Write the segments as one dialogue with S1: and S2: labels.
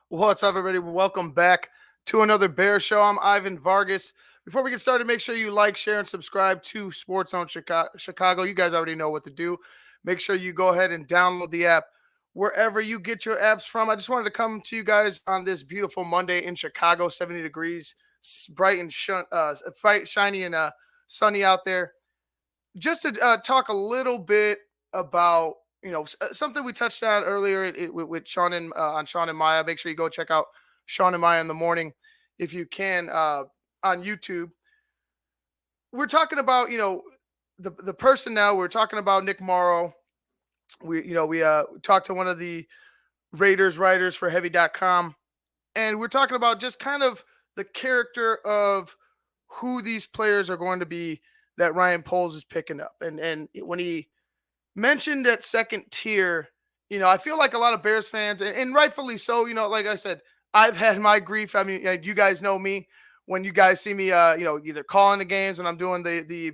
S1: What's up, everybody? Welcome back to another Bear Show. I'm Ivan Vargas. Before we get started, make sure you like, share, and subscribe to Sports Zone Chicago. You guys already know what to do. Make sure you go ahead and download the app wherever you get your apps from. I just wanted to come to you guys on this beautiful Monday in Chicago, 70 degrees, bright and bright, shiny, and sunny out there. Just to talk a little bit about something we touched on earlier with Sean and on Sean and Maya. Make sure you go check out Sean and Maya in the morning if you can on YouTube. We're talking about the person now. We're talking about Nick Morrow. We talked to one of the Raiders writers for Heavy.com, and we're talking about just kind of the character of who these players are going to be that Ryan Poles is picking up. And when he mentioned that second tier, I feel like a lot of Bears fans, and rightfully so, like I said, I've had my grief. I mean, you guys know me. When you guys see me, either calling the games when I'm doing the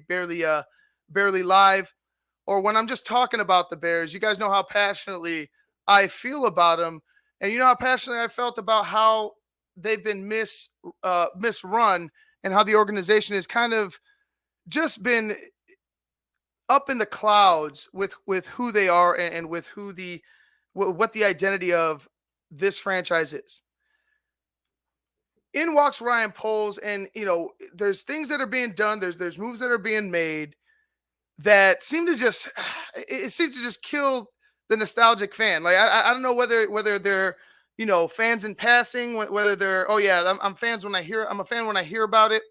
S1: barely live, or when I'm just talking about the Bears, you guys know how passionately I feel about them, and you know how passionately I felt about how they've been misrun, and how the organization has kind of just been up in the clouds with who they are, and with what the identity of this franchise is. In walks Ryan Poles, and there's things that are being done. There's moves that are being made that seem to just it seems to just kill the nostalgic fan. Like I don't know whether they're fans in passing, whether they're I'm fans when I'm a fan when I hear about it.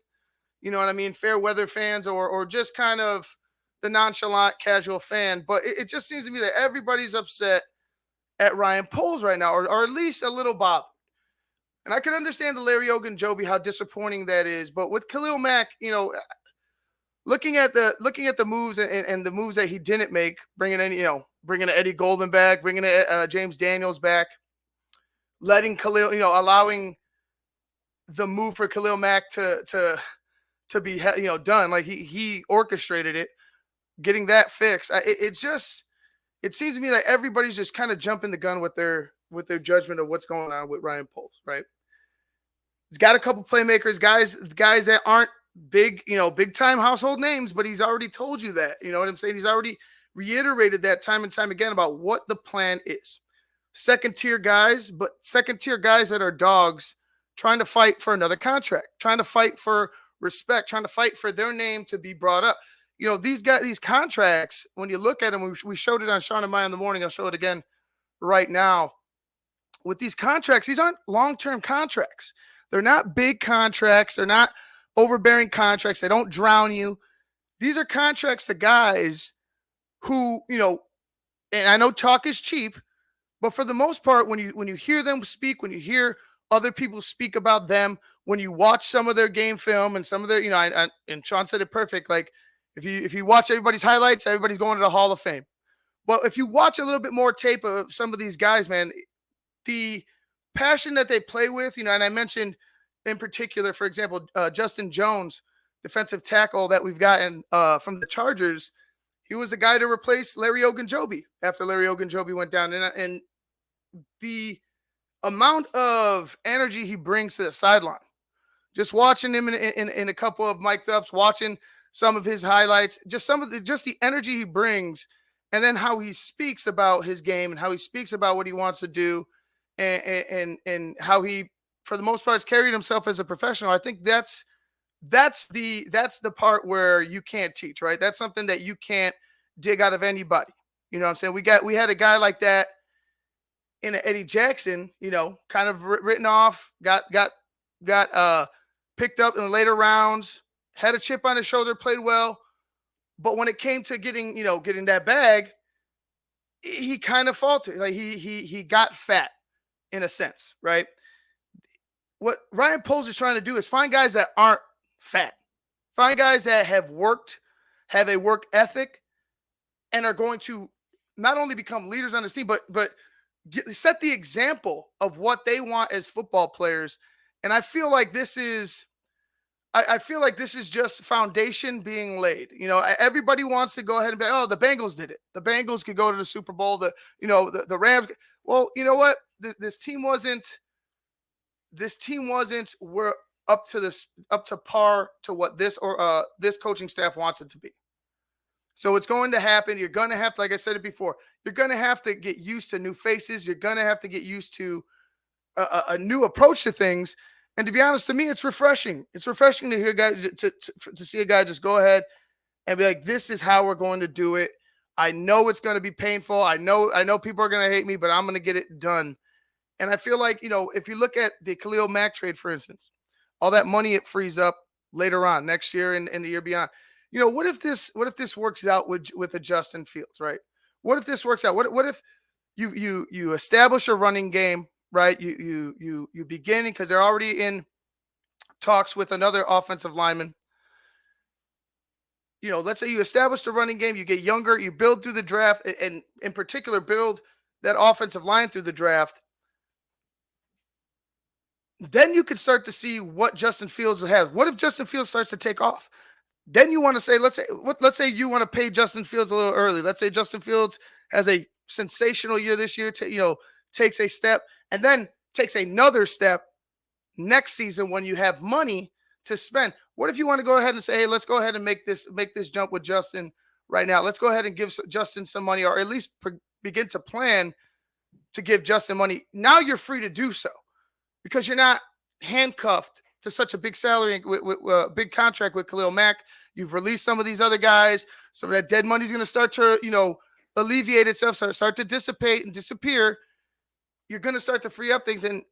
S1: You know what I mean? Fair weather fans, or just kind of the nonchalant casual fan. But it just seems to me that everybody's upset at Ryan Poles right now, or at least a little bothered. And I can understand the Larry Ogunjobi, how disappointing that is. But with Khalil Mack, looking at the moves, and the moves that he didn't make, bringing Eddie Goldman back, bringing James Daniels back, letting Khalil, allowing the move for Khalil Mack to be done. Like he orchestrated it, getting that fixed. It seems to me like everybody's just kind of jumping the gun with their judgment of what's going on with Ryan Poles, right? He's got a couple playmakers, guys that aren't big time household names, but he's already told you that. You know what I'm saying? He's already reiterated that time and time again about what the plan is. Second tier guys that are dogs, trying to fight for another contract, trying to fight for respect, trying to fight for their name to be brought up. These contracts, when you look at them, we showed it on Sean and Maya in the morning. I'll show it again right now. With these contracts, these aren't long-term contracts. They're not big contracts. They're not overbearing contracts. They don't drown you. These are contracts to guys who, and I know talk is cheap, but for the most part, when you hear them speak, when you hear other people speak about them, when you watch some of their game film and some of their, and Sean said it perfect. Like if you watch everybody's highlights, everybody's going to the Hall of Fame. But if you watch a little bit more tape of some of these guys, man, the passion that they play with, and I mentioned in particular, for example, Justin Jones, defensive tackle that we've gotten from the Chargers. He was the guy to replace Larry Ogunjobi after Larry Ogunjobi went down. And the amount of energy he brings to the sideline, just watching him in a couple of mic'd ups, watching some of his highlights, just the energy he brings, and then how he speaks about his game and how he speaks about what he wants to do, and how he, for the most part, has carried himself as a professional. I think that's the part where you can't teach, right? That's something that you can't dig out of anybody. You know what I'm saying? We had a guy like that in Eddie Jackson, kind of written off, got picked up in the later rounds, had a chip on his shoulder, played well. But when it came to getting that bag, he kind of faltered. Like he got fat in a sense, right? What Ryan Poles is trying to do is find guys that aren't fat, find guys that have a work ethic, and are going to not only become leaders on this team, but set the example of what they want as football players. And I feel like this is just foundation being laid. Everybody wants to go ahead and be, oh, the Bengals did it. The Bengals could go to the Super Bowl. The Rams. Well, you know what? This team wasn't this team wasn't were up to par to what this coaching staff wants it to be. So it's going to happen. You're going to have to, like I said it before, you're going to have to get used to new faces. You're going to have to get used to a new approach to things. And to be honest, to me, it's refreshing. It's refreshing to hear guys to see a guy just go ahead and be like, "This is how we're going to do it." I know it's going to be painful. I know people are going to hate me, but I'm going to get it done. And I feel like, if you look at the Khalil Mack trade, for instance, all that money it frees up later on next year and the year beyond. What if this works out with a Justin Fields, right? What if this works out? What if you establish a running game, right? You begin because they're already in talks with another offensive lineman. Let's say you establish the running game, you get younger, you build through the draft, and in particular build that offensive line through the draft. Then you could start to see what Justin Fields has. What if Justin Fields starts to take off? Then you want to say, let's say you want to pay Justin Fields a little early. Let's say Justin Fields has a sensational year this year, takes a step and then takes another step next season when you have money to spend. What if you want to go ahead and say, hey, let's go ahead and make this jump with Justin right now. Let's go ahead and give Justin some money, or at least begin to plan to give Justin money. Now you're free to do so because you're not handcuffed to such a big salary with big contract with Khalil Mack. You've released some of these other guys. Some of that dead money is going to start to, alleviate itself, start to dissipate and disappear. You're going to start to free up things. And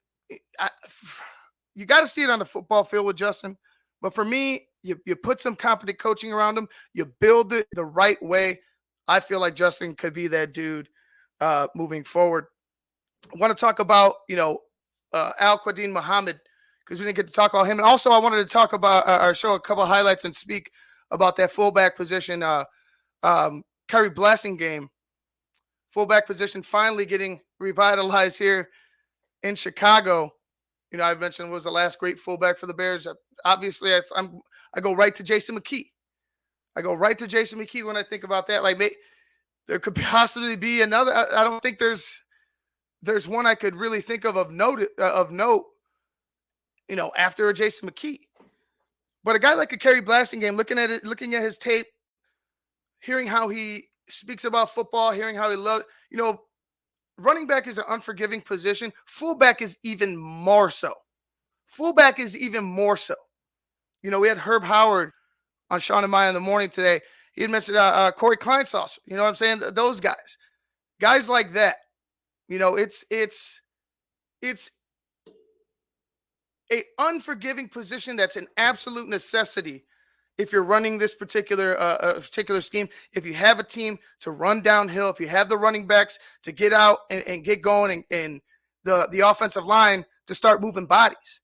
S1: you got to see it on the football field with Justin. But for me, you put some competent coaching around him. You build it the right way. I feel like Justin could be that dude moving forward. I want to talk about, Al-Quadin Muhammad, because we didn't get to talk about him. And also I wanted to talk about show a couple of highlights and speak about that fullback position, Kerry Blasingame. Fullback position finally getting revitalized here in Chicago. I mentioned was the last great fullback for the Bears. Obviously, I go right to Jason McKee. I go right to Jason McKee when I think about that. Like, there could possibly be another. I don't think there's one I could really think of note. After a Jason McKee. But a guy like a Kerry Blasingame, looking at his tape, hearing how he speaks about football, hearing how he loves, running back is an unforgiving position. Fullback is even more so. We had Herb Howard on Sean and Maya in the morning today. He had mentioned Corey Kleinsaucer. You know what I'm saying? Those guys like that. It's a unforgiving position that's an absolute necessity if you're running this particular scheme. If you have a team to run downhill, if you have the running backs to get out and get going, and the offensive line to start moving bodies,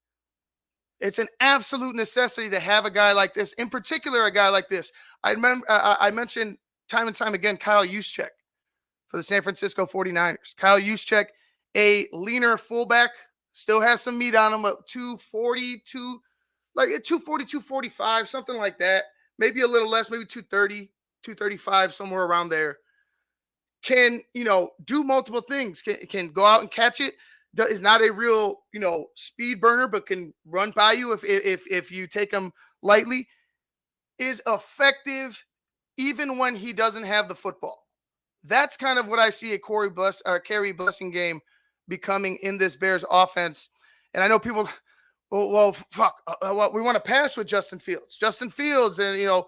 S1: it's an absolute necessity to have a guy like this. In particular, a guy like this. I mentioned time and time again Kyle Juszczyk for the San Francisco 49ers. Kyle Juszczyk, a leaner fullback. Still has some meat on him, 240, 245, something like that. Maybe a little less, maybe 230, 235, somewhere around there. Can, do multiple things. Can go out and catch it. Is not a real, speed burner, but can run by you if you take him lightly. Is effective even when he doesn't have the football. That's kind of what I see a Kerry Blasingame becoming in this Bears offense. And I know people, well, fuck, we want to pass with Justin Fields. And,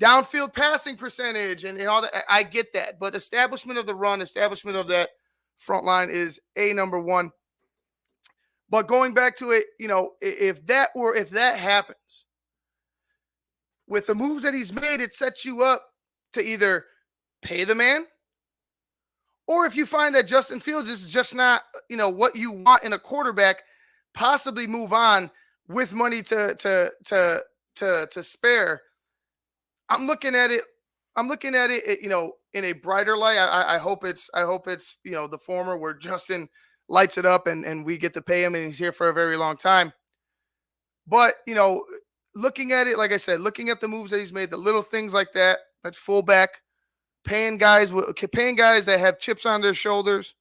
S1: downfield passing percentage and all that. I get that. But establishment of the run, establishment of that front line is number one. But going back to it, if that happens, with the moves that he's made, it sets you up to either pay the man, or if you find that Justin Fields is just not, what you want in a quarterback, possibly move on with money to spare. I'm looking at it, in a brighter light. I hope it's the former, where Justin lights it up and we get to pay him and he's here for a very long time. But, looking at it, like I said, looking at the moves that he's made, the little things like that, at fullback, paying guys that have chips on their shoulders.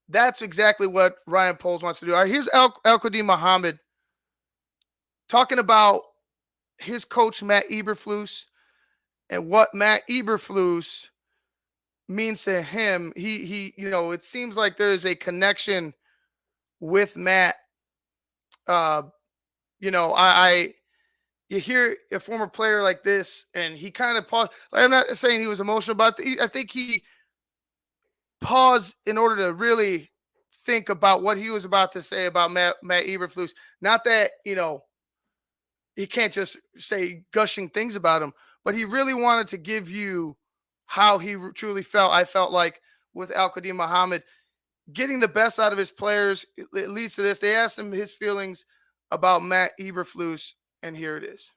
S1: That's exactly what Ryan Poles wants to do. All right, here's Al Qadim Muhammad talking about his coach Matt Eberflus and what Matt Eberflus means to him. It seems like there's a connection with Matt. Uh, I you hear a former player like this, and he kind of paused. Like, I'm not saying he was emotional, but I think he paused in order to really think about what he was about to say about Matt Eberflus. Not that he can't just say gushing things about him, but he really wanted to give you how he truly felt. I felt like with Al Qadim Muhammad getting the best out of his players, it leads to this. They asked him his feelings about Matt Eberflus, and here it is.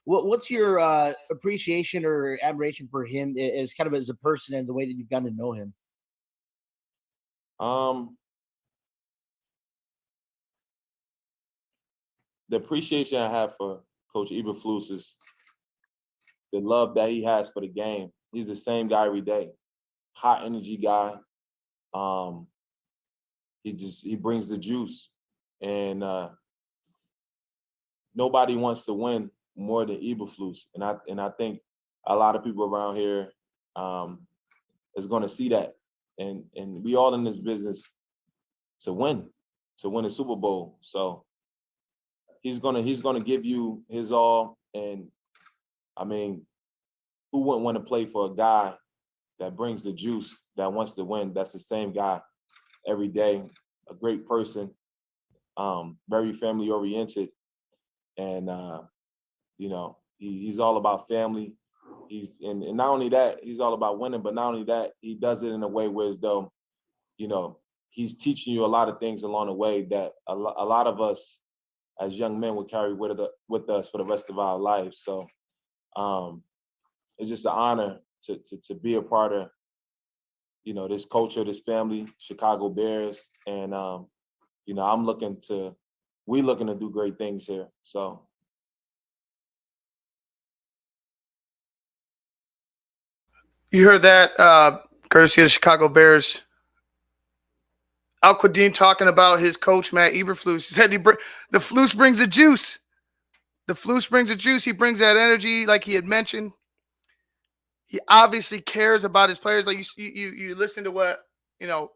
S2: What's your appreciation or admiration for him as kind of as a person and the way that you've gotten to know him?
S3: The appreciation I have for Coach Eberflus is the love that he has for the game. He's the same guy every day, hot energy guy. He brings the juice, and nobody wants to win more than Eberflus, and I think a lot of people around here is going to see that, and we all in this business to win a Super Bowl. So he's gonna give you his all, and I mean, who wouldn't want to play for a guy that brings the juice, that wants to win? That's the same guy every day, a great person, very family oriented, and he's all about family. And not only that, he's all about winning, but not only that, he does it in a way where as though, he's teaching you a lot of things along the way that a lot of us as young men will carry with us for the rest of our lives. So it's just an honor to be a part of, this culture, this family, Chicago Bears. And, we looking to do great things here. So.
S1: You heard that, courtesy of the Chicago Bears. Al Qadim talking about his coach, Matt Eberflus. He said the Flus brings the juice. The Flus brings the juice. He brings that energy, like he had mentioned. He obviously cares about his players. Like you listen to what Al.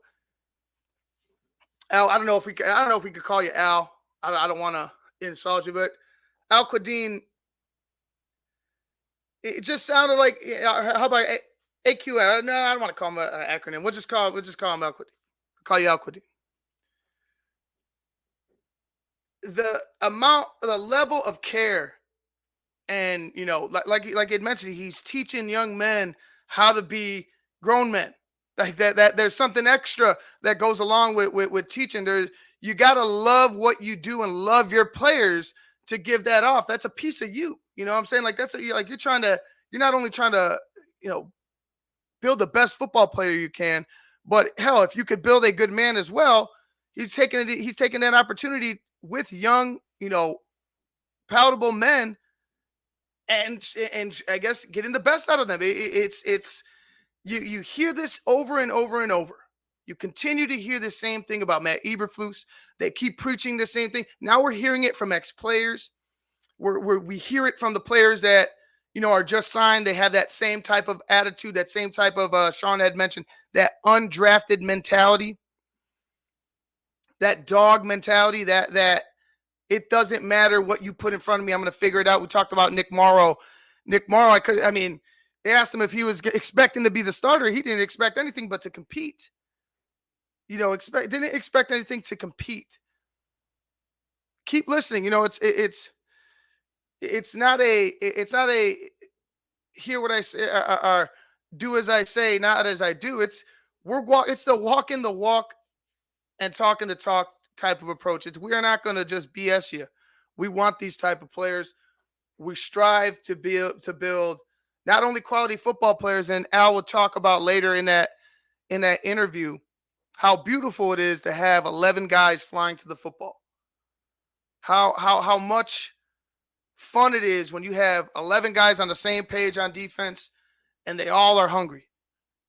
S1: I don't know if we could call you Al. I don't want to insult you, but Al Qadim. It just sounded like how about AQL? No, I don't want to call him an acronym. We'll just call him Al Qadim. Call you Al Qadim. The level of care, and like it mentioned, he's teaching young men how to be grown men. Like that there's something extra that goes along with teaching. You gotta love what you do and love your players to give that off. That's a piece of you. You know what I'm saying? Like you're not only trying to build the best football player you can, but hell, if you could build a good man as well, he's taking that opportunity with young, palatable men, and I guess getting the best out of them. It's you hear this over and over and over. You continue to hear the same thing about Matt Eberflus. They keep preaching the same thing. Now we're hearing it from ex-players. We hear it from the players that are just signed. They have that same type of attitude, that same type of Sean had mentioned, that undrafted mentality, that dog mentality, that it doesn't matter what you put in front of me, I'm going to figure it out. We talked about Nick Morrow. They asked him if he was expecting to be the starter. He didn't expect anything but to compete. Didn't expect anything to compete. Keep listening. It's not a hear what I say or do as I say, not as I do. It's the walking the walk and talking the talk type of approach. We are not going to just BS you. We want these type of players. We strive to build not only quality football players, and Al will talk about later in that interview how beautiful it is to have 11 guys flying to the football. How much fun it is when you have 11 guys on the same page on defense and they all are hungry.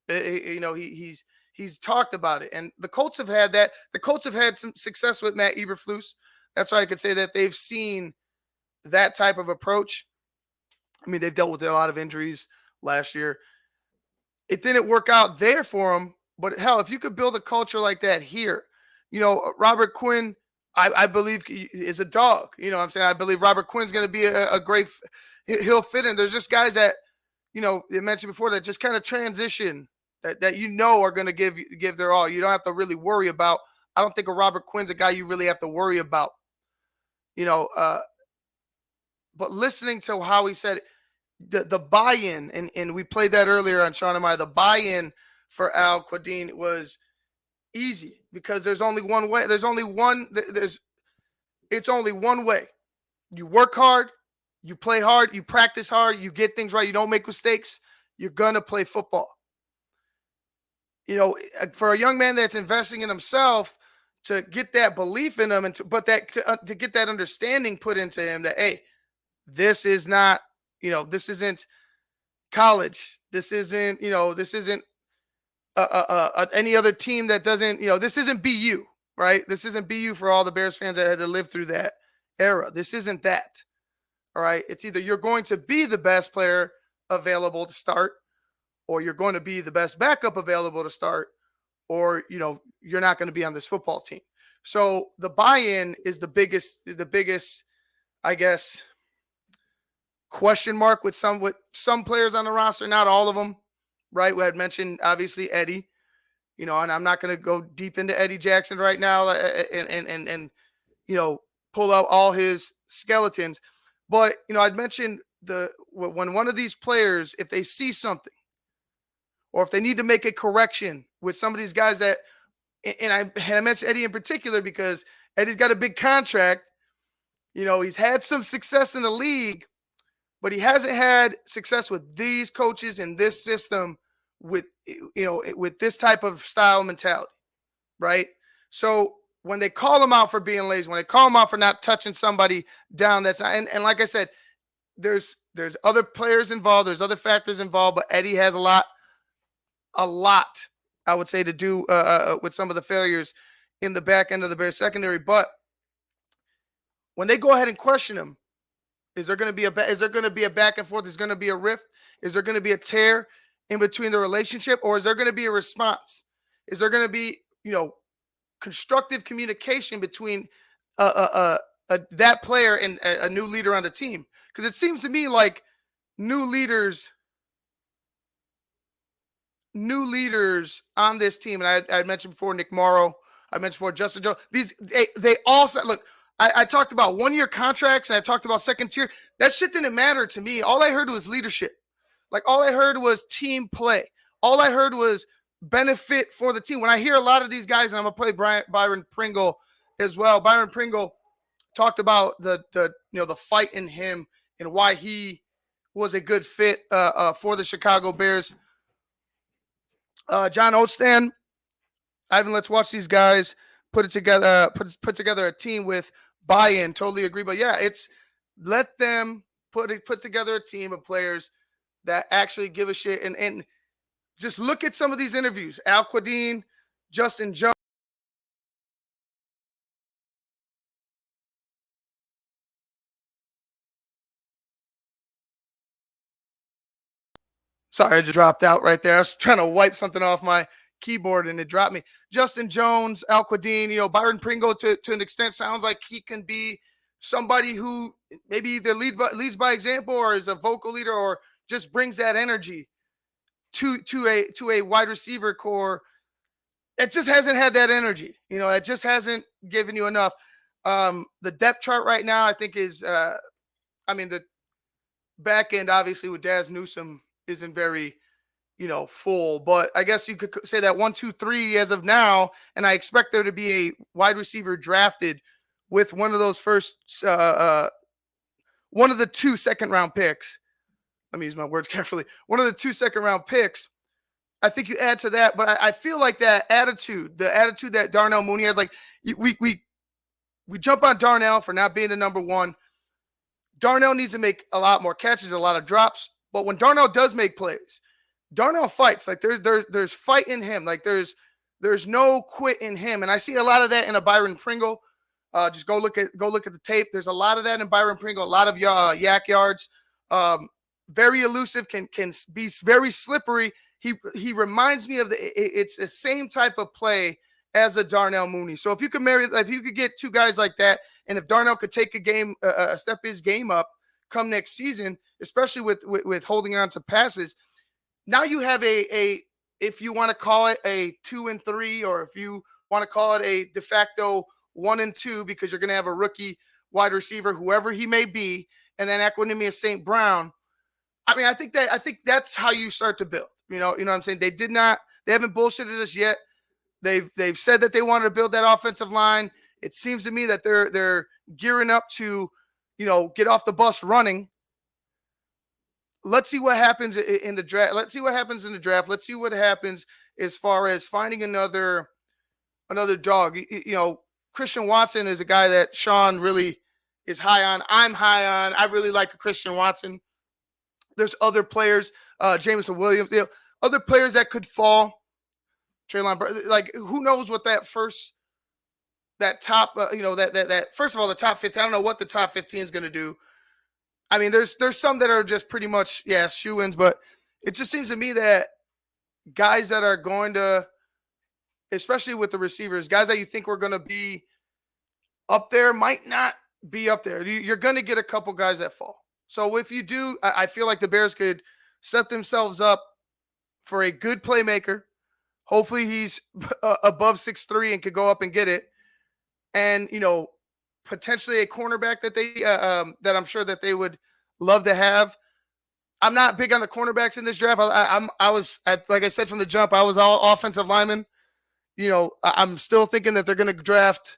S1: He's He's talked about it, and the Colts have had that. The Colts have had some success with Matt Eberflus. That's why I could say that they've seen that type of approach. I mean, they've dealt with a lot of injuries last year. It didn't work out there for them, but hell, if you could build a culture like that here, Robert Quinn, I believe is a dog. You know what I'm saying? I believe Robert Quinn's going to be a great, he'll fit in. There's just guys that, they mentioned before that just kind of transition that are going to give their all. You don't have to really worry about. I don't think a Robert Quinn's a guy you really have to worry about. But listening to how he said the buy-in, and we played that earlier on Sean and I, the buy-in for Al Quadin was easy because there's only one way. It's only one way. You work hard, you play hard, you practice hard, you get things right, you don't make mistakes, you're going to play football. For a young man that's investing in himself, to get that belief in him and to get that understanding put into him that, hey, this is not, this isn't college. This isn't, this isn't any other team that doesn't, this isn't BU, right? This isn't BU for all the Bears fans that had to live through that era. This isn't that. All right. It's either you're going to be the best player available to start, or you're going to be the best backup available to start, or, you're not going to be on this football team. So the buy-in is the biggest, I guess, question mark with some players on the roster, not all of them, right? We had mentioned obviously Eddie, and I'm not going to go deep into Eddie Jackson right now and pull out all his skeletons. But, I'd mentioned when one of these players, if they see something or if they need to make a correction with some of these guys that, and I mentioned Eddie in particular because Eddie's got a big contract. He's had some success in the league, but he hasn't had success with these coaches in this system with this type of style mentality, right? So when they call him out for being lazy, when they call him out for not touching somebody down, and like I said, there's other players involved, there's other factors involved, but Eddie has a lot, I would say, to do with some of the failures in the back end of the Bears secondary. But when they go ahead and question him, is there going to be a back and forth? Is there going to be a rift? Is there going to be a tear in between the relationship, or is there going to be a response? Is there going to be, constructive communication between that player and a new leader on the team? Because it seems to me like new leaders on this team, and I mentioned before Nick Morrow, I mentioned before Justin Jones. They all said, look. I talked about 1-year contracts and I talked about second tier. That shit didn't matter to me. All I heard was leadership. Like, all I heard was team play. All I heard was benefit for the team. When I hear a lot of these guys, and I'm going to play Byron Pringle as well. Byron Pringle talked about the fight in him and why he was a good fit for the Chicago Bears. John Ostan, Ivan, let's watch these guys put together a team with buy-in. Totally agree. But yeah, it's let them put together a team of players that actually give a shit and just look at some of these interviews. Al Quadin, Justin Jones. Sorry, I just dropped out right there. I was trying to wipe something off my keyboard and it dropped me. Justin Jones, Al Quadin, Byron Pringle to an extent sounds like he can be somebody who maybe either leads by example or is a vocal leader or just brings that energy to a wide receiver core. It just hasn't had that energy. It just hasn't given you enough. The depth chart right now, I think is, the back end obviously with Daz Newsome isn't very, full, but I guess you could say that 1, 2, 3 as of now. And I expect there to be a wide receiver drafted with one of those one of the 2 second-round picks. Let me use my words carefully. One of the 2 second-round picks. I think you add to that, but I feel like that attitude, the attitude that Darnell Mooney has, like we jump on Darnell for not being the number 1. Darnell needs to make a lot more catches, a lot of drops. But when Darnell does make plays, Darnell fights. Like there's fight in him. Like there's There's no quit in him, and I see a lot of that in a Byron Pringle. Just go look at the tape. There's a lot of that in Byron Pringle. A lot of yak yards. Very elusive. Can be very slippery. He reminds me of it's the same type of play as a Darnell Mooney. So if you could get two guys like that, and if Darnell could take step his game up come next season, especially with holding on to passes, now you have if you want to call it a 2 and 3, or if you want to call it a de facto 1 and 2, because you're going to have a rookie wide receiver, whoever he may be, and then Equinemius St. Brown. I mean, I think that's how you start to build. You know what I'm saying? They haven't bullshitted us yet. They've said that they wanted to build that offensive line. It seems to me that they're gearing up to, get off the bus running. Let's see what happens in the draft. Let's see what happens as far as finding another dog. Christian Watson is a guy that Sean really is high on. I'm high on. I really like Christian Watson. There's other players, Jameson Williams, other players that could fall. Treylon, like, who knows what that top, first of all, the top 15. I don't know what the top 15 is going to do. I mean, there's some that are just pretty much, shoo-ins, but it just seems to me that guys that are going to, especially with the receivers, guys that you think were going to be up there might not be up there. You're going to get a couple guys that fall. So if you do, I feel like the Bears could set themselves up for a good playmaker. Hopefully he's above 6'3" and could go up and get it. And, potentially a cornerback that that I'm sure that they would love to have. I'm not big on the cornerbacks in this draft. Like I said from the jump, I was all offensive linemen. I'm still thinking that they're going to draft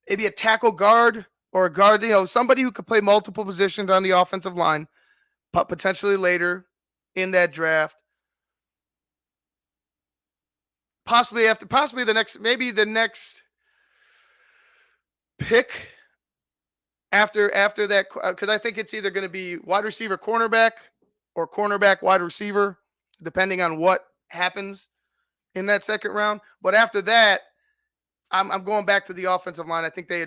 S1: maybe a tackle guard or a guard, somebody who could play multiple positions on the offensive line, but potentially later in that draft. Possibly the next pick after that, because I think it's either going to be wide receiver cornerback or cornerback wide receiver, depending on what happens in that second round. But after that, I'm going back to the offensive line. I think they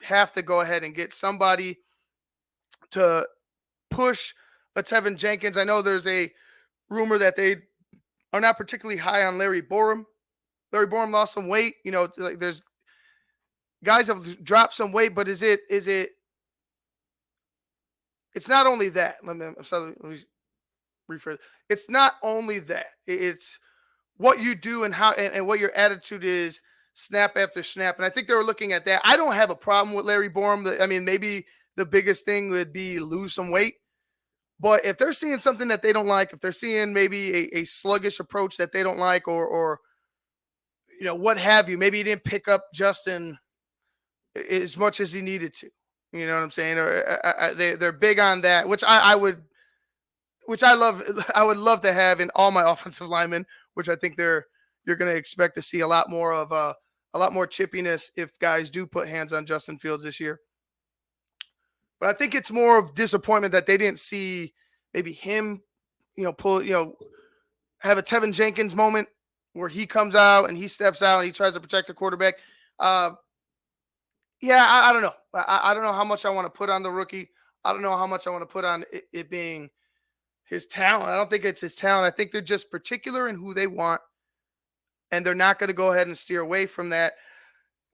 S1: have to go ahead and get somebody to push a Tevin Jenkins. I know there's a rumor that they are not particularly high on Larry Borum. Larry Borum lost some weight. There's guys have dropped some weight, but is it? It's not only that. Let me rephrase. It's not only that. It's what you do and how and what your attitude is snap after snap. And I think they were looking at that. I don't have a problem with Larry Borum. I mean, maybe the biggest thing would be lose some weight. But if they're seeing something that they don't like, if they're seeing maybe a sluggish approach that they don't like, or what have you, maybe he didn't pick up Justin as much as he needed to. You know what I'm saying? Or they're big on that, which I would love to have in all my offensive linemen, which I think you're going to expect to see a lot more chippiness if guys do put hands on Justin Fields this year. But I think it's more of disappointment that they didn't see maybe him, have a Tevin Jenkins moment where he comes out and he steps out and he tries to protect the quarterback. I don't know. I don't know how much I want to put on the rookie. I don't know how much I want to put on it being his talent. I don't think it's his talent. I think they're just particular in who they want, and they're not going to go ahead and steer away from that.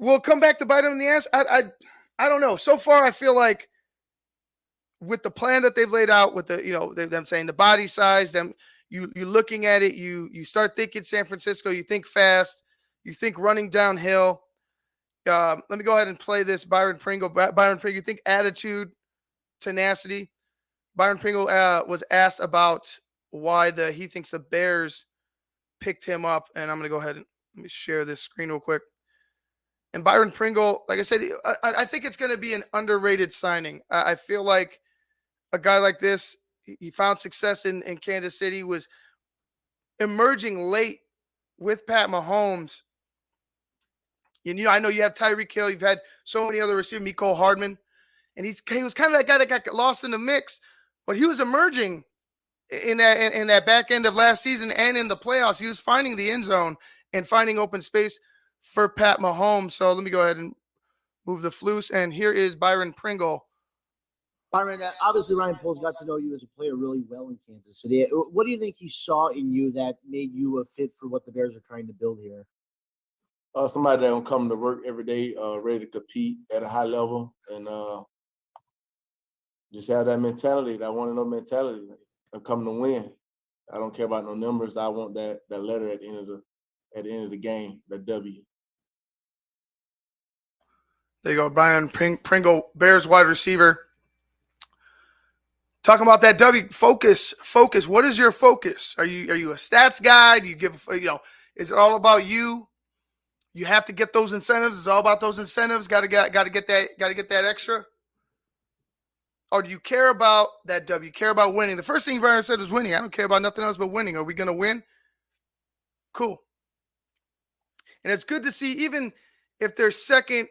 S1: We'll come back to bite him in the ass. I don't know. So far, I feel like with the plan that they've laid out, with them saying the body size, you looking at it, you start thinking San Francisco, you think fast, you think running downhill. Let me go ahead and play this Byron Pringle. Byron Pringle, you think attitude, tenacity. Byron Pringle was asked about why he thinks the Bears picked him up, and I'm going to go ahead and let me share this screen real quick. And Byron Pringle, like I said, I think it's going to be an underrated signing. I feel like a guy like this, he found success in Kansas City, was emerging late with Pat Mahomes. And, I know you have Tyreek Hill. You've had so many other receivers, Mecole Hardman. And he was kind of that guy that got lost in the mix. But he was emerging in that back end of last season and in the playoffs. He was finding the end zone and finding open space for Pat Mahomes. So let me go ahead and move the floose. And here is Byron Pringle.
S2: Byron, obviously Ryan Poles got to know you as a player really well in Kansas City. What do you think he saw in you that made you a fit for what the Bears are trying to build here?
S3: Somebody that don't come to work every day, ready to compete at a high level, and just have that mentality, that want-to-know mentality. I'm coming to win. I don't care about no numbers. I want that letter at the end of the game, that W.
S1: There you go, Byron Pringle, Bears wide receiver. Talking about that W, focus. What is your focus? Are you a stats guy? Do you give, is it all about you? You have to get those incentives. It's all about those incentives. Got to get that extra. Or do you care about that W? Care about winning? The first thing Byron said was winning. I don't care about nothing else but winning. Are we going to win? Cool. And it's good to see, even if there's second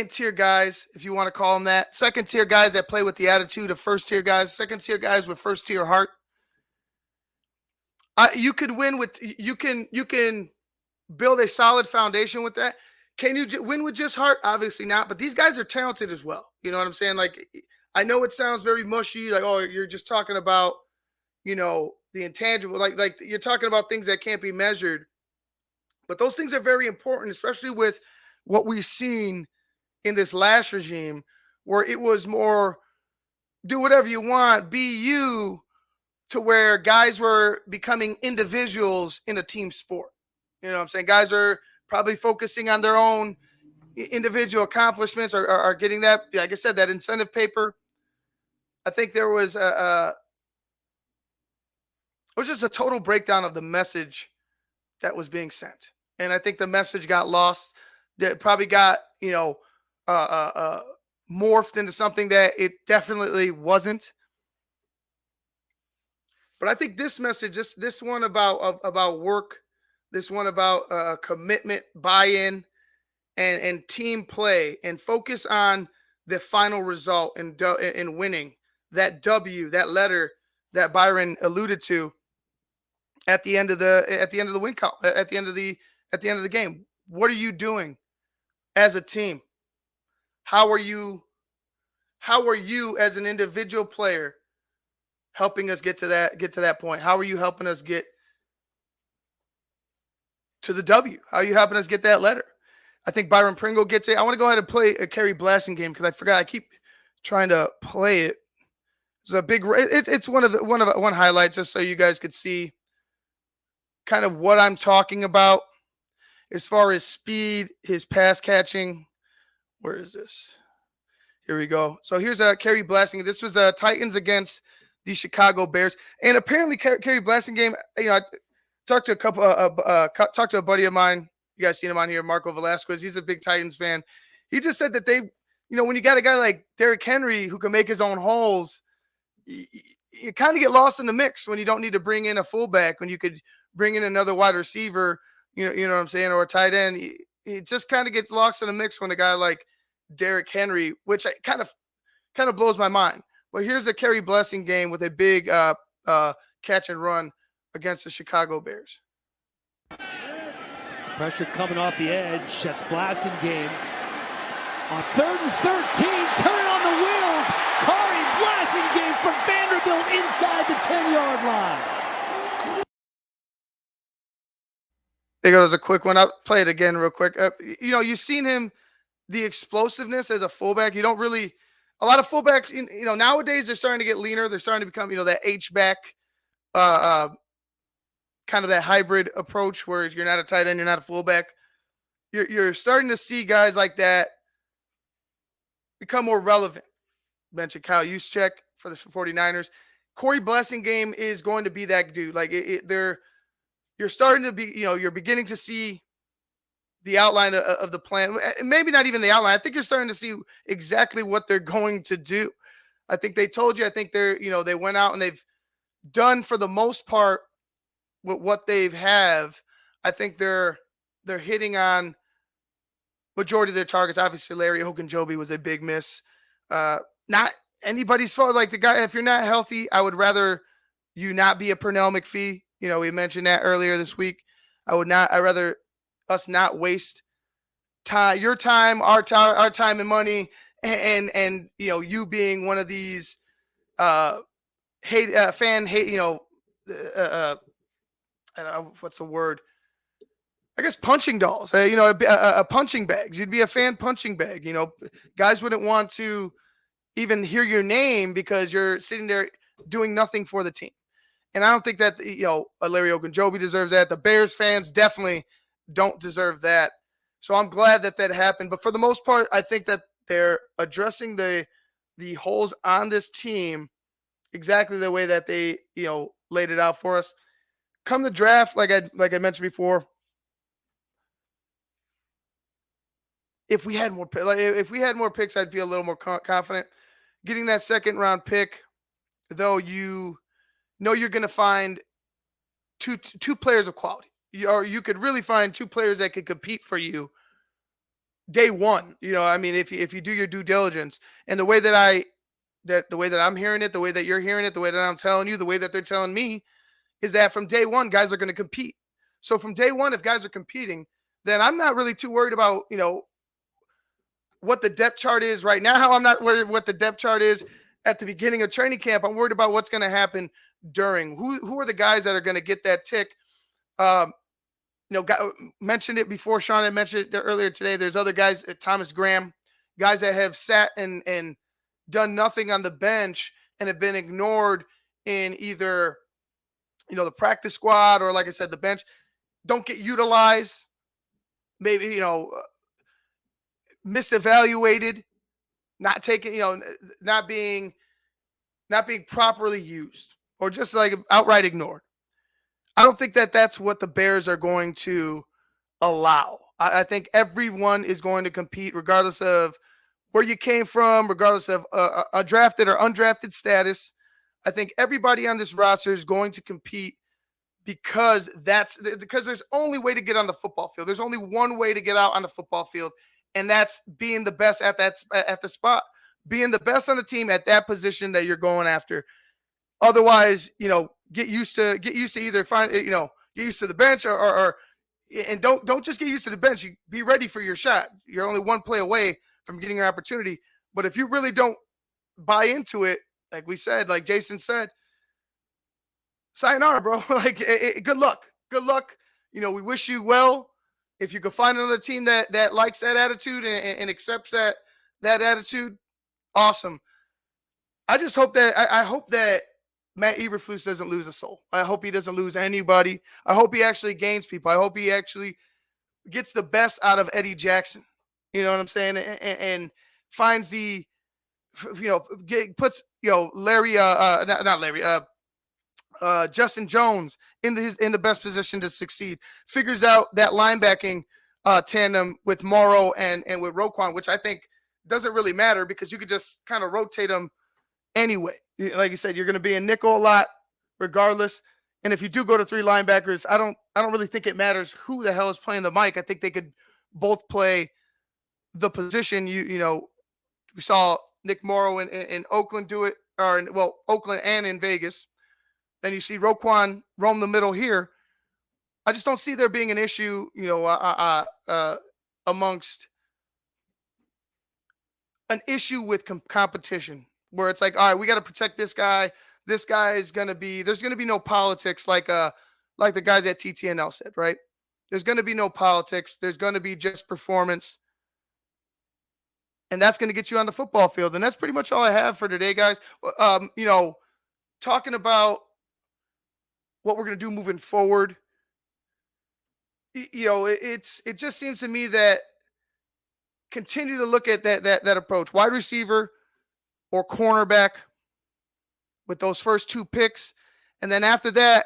S1: tier guys, if you want to call them that, second tier guys that play with the attitude of first tier guys, second tier guys with first tier heart. You can build a solid foundation with that. Can you win with just heart? Obviously not, but these guys are talented as well. You know what I'm saying? Like, I know it sounds very mushy, like, oh, you're just talking about, the intangible, like you're talking about things that can't be measured. But those things are very important, especially with what we've seen in this last regime, where it was more do whatever you want, be you, to where guys were becoming individuals in a team sport. You know what I'm saying? Guys are probably focusing on their own individual accomplishments, or are getting that, like I said, that incentive paper. I think there was it was just a total breakdown of the message that was being sent. And I think the message got lost. That probably got, morphed into something that it definitely wasn't. But I think this message, this one about work, this one about commitment, buy-in, and team play, and focus on the final result and winning, that W, that letter that Byron alluded to at the end of the win call, at the end of the game. What are you doing as a team? How are you as an individual player helping us get to that point? How are you helping us get to the W? How are you helping us get that letter? I think Byron Pringle gets it. I want to go ahead and play a Kerry Blasting game because I forgot. I keep trying to play it. It's a big. It's one highlight, just so you guys could see kind of what I'm talking about as far as speed, his pass catching. Where is this? Here we go. So here's a Kerry Blasting. This was Titans against the Chicago Bears, and apparently Kerry Blasting game. I talked to talked to a buddy of mine. You guys seen him on here, Marco Velasquez. He's a big Titans fan. He just said that when you got a guy like Derrick Henry who can make his own holes, you kind of get lost in the mix when you don't need to bring in a fullback, when you could bring in another wide receiver, you know what I'm saying, or a tight end. It just kind of gets lost in the mix when a guy like Derrick Henry, which kind of blows my mind. Well, here's a Kerry Blasting game with a big catch and run against the Chicago Bears.
S4: Pressure coming off the edge. That's Blasting game. On 3rd and 13, turn on the wheels. Kari Blasting game from Vanderbilt inside the 10-yard line.
S1: There goes a quick one. I'll play it again real quick. You've seen him, the explosiveness as a fullback. You don't really – a lot of fullbacks, nowadays they're starting to get leaner. They're starting to become, that H-back, kind of that hybrid approach where you're not a tight end, you're not a fullback. You're starting to see guys like that become more relevant. Mentioned Kyle Juszczyk for the 49ers. Corey Blasting game is going to be that dude. Like you're starting to be, you're beginning to see the outline of the plan. Maybe not even the outline. I think you're starting to see exactly what they're going to do. I think they told you. I think they went out and they've done for the most part with what they've have. I think they're hitting on majority of their targets. Obviously, Larry Ogunjobi was a big miss. Not anybody's fault. Like the guy, if you're not healthy, I would rather you not be a Pernell McPhee. We mentioned that earlier this week. I'd rather us not waste time, your time, our time and money, and you being one of these fan hate, I don't know, what's the word? I guess punching dolls, a punching bag. You'd be a fan punching bag. Guys wouldn't want to even hear your name because you're sitting there doing nothing for the team. And I don't think that, Larry Ogunjobi deserves that. The Bears fans definitely don't deserve that. So I'm glad that happened. But for the most part, I think that they're addressing the holes on this team exactly the way that they, laid it out for us. Come the draft, like I mentioned before, if we had more picks, I'd feel a little more confident. Getting that second round pick, though, you know you're going to find two players of quality. You could really find two players that could compete for you day one. If you do your due diligence, and the way that I'm hearing it, the way that you're hearing it, the way that I'm telling you, the way that they're telling me, is that from day one, guys are going to compete. So from day one, if guys are competing, then I'm not really too worried about, what the depth chart is right now. I'm not worried what the depth chart is at the beginning of training camp. I'm worried about what's going to happen during. Who are the guys that are going to get that tick? Mentioned it before. Sean had mentioned it earlier today. There's other guys, Thomas Graham, guys that have sat and done nothing on the bench and have been ignored in either, the practice squad or, like I said, the bench. Don't get utilized. Maybe, misevaluated, not taking, not being properly used, or just like outright ignored. I don't think that that's what the Bears are going to allow. I think everyone is going to compete regardless of where you came from, regardless of a drafted or undrafted status. I think everybody on this roster is going to compete because there's only way to get on the football field. There's only one way to get out on the football field, and that's being the best at the spot, being the best on the team at that position that you're going after. Otherwise, get used to either get used to the bench or and don't just get used to the bench. You be ready for your shot. You're only one play away from getting your opportunity. But if you really don't buy into it, like we said, like Jason said, sayonara, bro. Good luck. Good luck. We wish you well. If you could find another team that likes that attitude and accepts that attitude, awesome. I just hope that I hope that Matt Eberflus doesn't lose a soul. I hope he doesn't lose anybody. I hope he actually gains people. I hope he actually gets the best out of Eddie Jackson. You know what I'm saying? And finds the, puts, Larry, not Larry, Justin Jones in the best position to succeed. Figures out that linebacking tandem with Morrow and with Roquan, which I think doesn't really matter because you could just kind of rotate them anyway. Like you said, you're going to be in nickel a lot regardless. And if you do go to three linebackers, I don't really think it matters who the hell is playing the mic. I think they could both play the position. We saw Nick Morrow in Oakland do it, Oakland and in Vegas. Then you see Roquan roam the middle here. I just don't see there being an issue, amongst an issue with competition where it's like, all right, we got to protect this guy. This guy is going to be, there's going to be no politics like the guys at TTNL said, right? There's going to be no politics. There's going to be just performance. And that's going to get you on the football field. And that's pretty much all I have for today, guys. Talking about what we're going to do moving forward. It just seems to me that continue to look at that approach, wide receiver or cornerback with those first two picks. And then after that,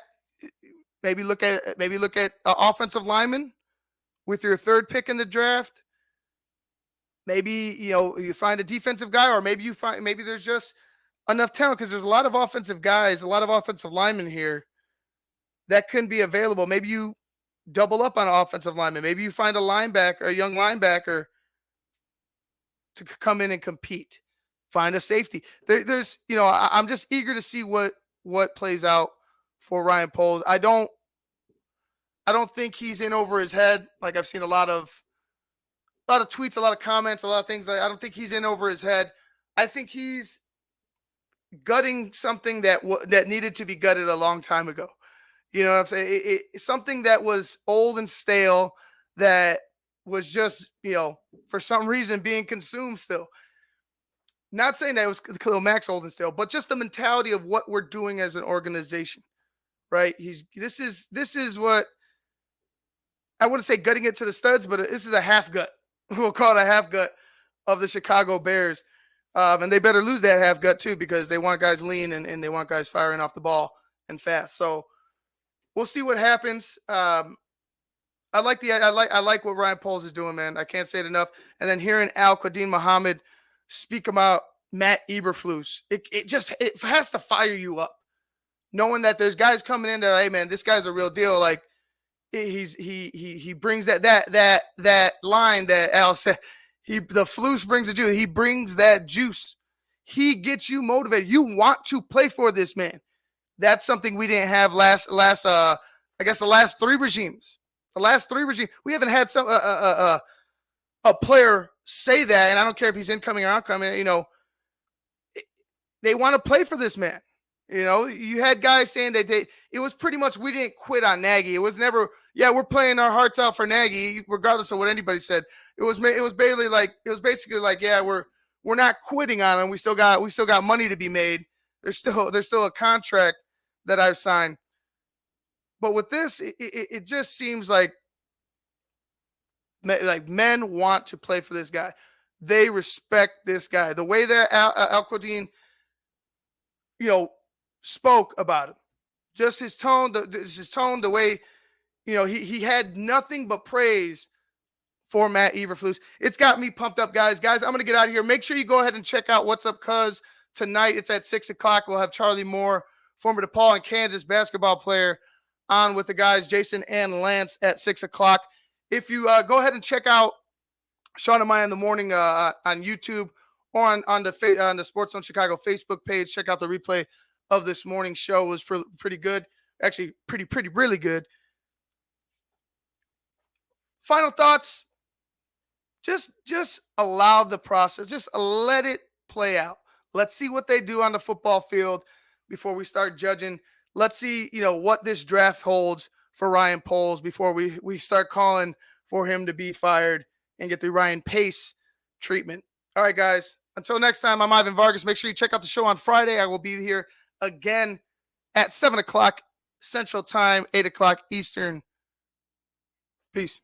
S1: maybe look at offensive lineman with your third pick in the draft. Maybe, you find a defensive guy, or maybe there's just enough talent because there's a lot of offensive guys, a lot of offensive linemen here that couldn't be available. Maybe you double up on an offensive lineman. Maybe you find a young linebacker to come in and compete. find a safety. There's, I'm just eager to see what plays out for Ryan Poles. I don't think he's in over his head. Like, I've seen a lot of tweets, a lot of comments, a lot of things. I don't think he's in over his head. I think he's gutting something that needed to be gutted a long time ago. You know what I'm saying? It's something that was old and stale, that was just, for some reason being consumed still. Not saying that it was Khalil Mack's old and stale, but just the mentality of what we're doing as an organization, right? This is what I wouldn't say gutting it to the studs, but this is a half gut. We'll call it a half gut of the Chicago Bears. And they better lose that half gut too, because they want guys lean and they want guys firing off the ball and fast. So we'll see what happens. I like what Ryan Poles is doing, man. I can't say it enough. And then hearing Al-Quadin Muhammad speak about Matt Eberflus, it has to fire you up, knowing that there's guys coming in that, hey man, this guy's a real deal. Like, he brings that line that Al said. The Flus brings the juice. He brings that juice. He gets you motivated. You want to play for this man. That's something we didn't have I guess the last three regimes. The last three regimes, we haven't had a player say that, and I don't care if he's incoming or outcoming. They want to play for this man. You had guys saying that it was pretty much, we didn't quit on Nagy. It was never, yeah, we're playing our hearts out for Nagy, regardless of what anybody said. It was basically like, yeah, we're not quitting on him. We still got money to be made. There's still a contract that I've signed. But with this, it just seems like men want to play for this guy. They respect this guy. The way that Al-Quadin, spoke about him, just his tone, the way, he had nothing but praise for Matt Eberflus. It's got me pumped up, guys. I'm going to get out of here. Make sure you go ahead and check out What's Up Cuz tonight. It's at 6:00. We'll have Charlie Moore, former DePaul and Kansas basketball player, on with the guys, Jason and Lance, at 6:00. If you go ahead and check out Sean and Maya in the morning on YouTube, or on the Sports Zone Chicago Facebook page, check out the replay of this morning's show. It was pretty good. Actually, really good. Final thoughts. Just allow the process. Just let it play out. Let's see what they do on the football field before we start judging. Let's see, what this draft holds for Ryan Poles before we start calling for him to be fired and get the Ryan Pace treatment. All right, guys. Until next time, I'm Ivan Vargas. Make sure you check out the show on Friday. I will be here again at 7:00 Central Time, 8:00 Eastern. Peace.